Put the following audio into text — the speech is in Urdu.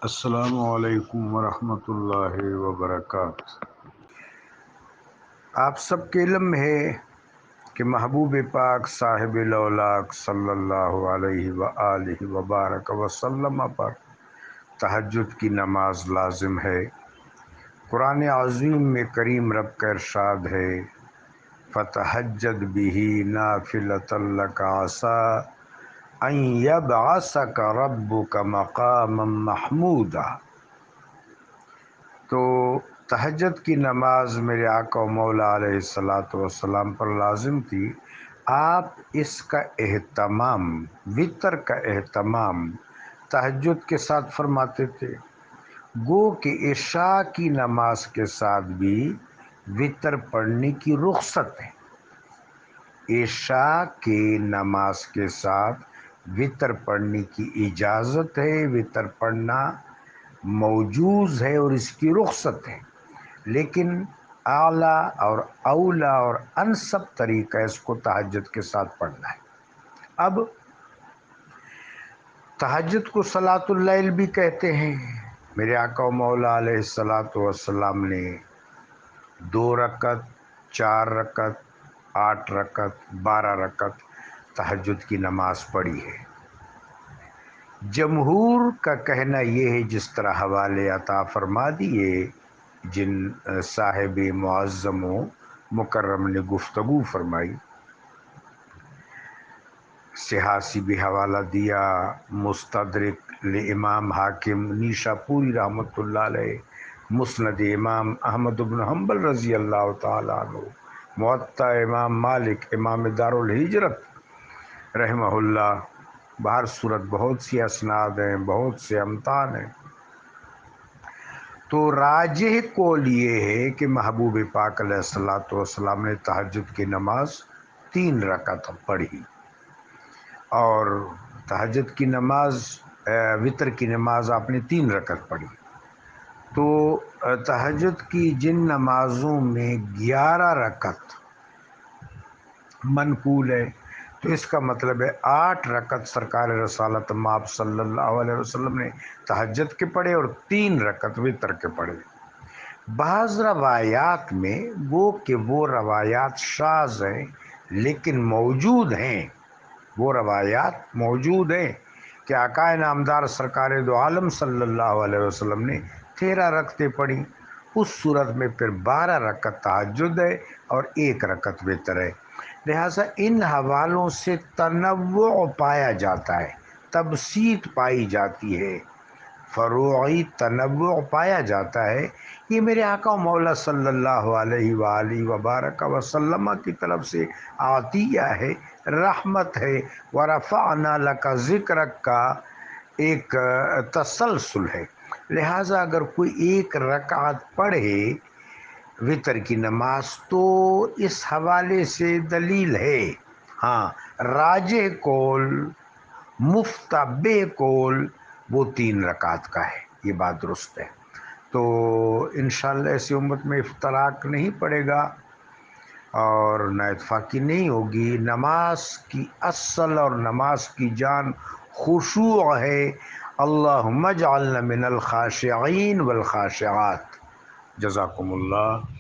السلام علیکم ورحمۃ اللہ وبرکاتہ۔ آپ سب کے علم ہے کہ محبوب پاک صاحب الاولاق صلی اللہ علیہ وآلہ وبارک وسلم پر تہجد کی نماز لازم ہے۔ قرآن عظیم میں کریم رب کا ارشاد ہے، فَتَہَجَّدْ بِهِ نَافِلَةً لَكَ عَسَىٰ أَن يَبْعَثَكَ رَبُّكَ مَقَامًا مَحْمُودًا۔ تو تہجد کی نماز میرے آقا و مولا علیہ الصلاۃ والسلام پر لازم تھی۔ آپ اس کا اہتمام، وتر کا اہتمام تہجد کے ساتھ فرماتے تھے۔ گو کہ عشاء کی نماز کے ساتھ بھی وتر پڑھنے کی رخصت ہے۔ عشاء کے نماز کے ساتھ وتر پڑھنے کی اجازت ہے، وتر پڑھنا موجوز ہے اور اس کی رخصت ہے، لیکن اعلیٰ اور اولیٰ اور انسب طریقہ اس کو تہجد کے ساتھ پڑھنا ہے۔ اب تہجد کو صلاۃ اللیل بھی کہتے ہیں۔ میرے آقا و مولا علیہ الصلاۃ والسلام نے 2 رکعت، 4 رکعت، 8 رکعت، 12 رکعت تہجد کی نماز پڑھی ہے۔ جمہور کا کہنا یہ ہے، جس طرح حوالے عطا فرما دیے جن صاحب معظم و مکرم نے گفتگو فرمائی، سیاسی بھی حوالہ دیا، مستدرک لامام حاکم نیشا پوری رحمۃ اللہ علیہ، مسند امام احمد بن حنبل رضی اللہ تعالیٰ عنہ، موطا امام مالک امام دارالہجرت رحمہ اللہ۔ بہر صورت بہت سی اسناد ہیں، بہت سے امتان ہیں۔ تو راجح قول یہ ہے کہ محبوب پاک علیہ الصلاۃ والسلام نے تہجد کی نماز 3 رکعت پڑھی، اور تہجد کی نماز، وتر کی نماز آپ نے 3 رکعت پڑھی۔ تو تہجد کی جن نمازوں میں 11 رکعت منقول ہے، تو اس کا مطلب ہے 8 رکعت سرکار رسالت مآب صلی اللہ علیہ وسلم نے تہجد کے پڑھے اور 3 رکعت وتر کے پڑھے۔ بعض روایات میں وہ کہ وہ روایات شاذ ہیں لیکن موجود ہیں، وہ روایات موجود ہیں کہ آقا نامدار سرکار دو عالم صلی اللہ علیہ وسلم نے 13 رکعتیں پڑھی۔ اس صورت میں پھر 12 رکعت تہجد ہے اور 1 رکعت وتر ہے۔ لہٰذا ان حوالوں سے تنوع پایا جاتا ہے، تبسیط پائی جاتی ہے، فروعی تنوع پایا جاتا ہے۔ یہ میرے آقا و مولا صلی اللہ علیہ وآلہ وبارک وسلم کی طرف سے عطیہ ہے، رحمت ہے، ورفعنا لک ذکرک کا ایک تسلسل ہے۔ لہٰذا اگر کوئی 1 رکعت پڑھے وتر کی نماز تو اس حوالے سے دلیل ہے۔ ہاں، راجح قول، مفتبع قول وہ 3 رکعت کا ہے، یہ بات درست ہے۔ تو انشاءاللہ ایسی امت میں افتراق نہیں پڑے گا اور نہ اتفاقی نہیں ہوگی۔ نماز کی اصل اور نماز کی جان خشوع ہے۔ اللہم اجعلنا من الخاشعین والخاشعات۔ جزاکم اللہ۔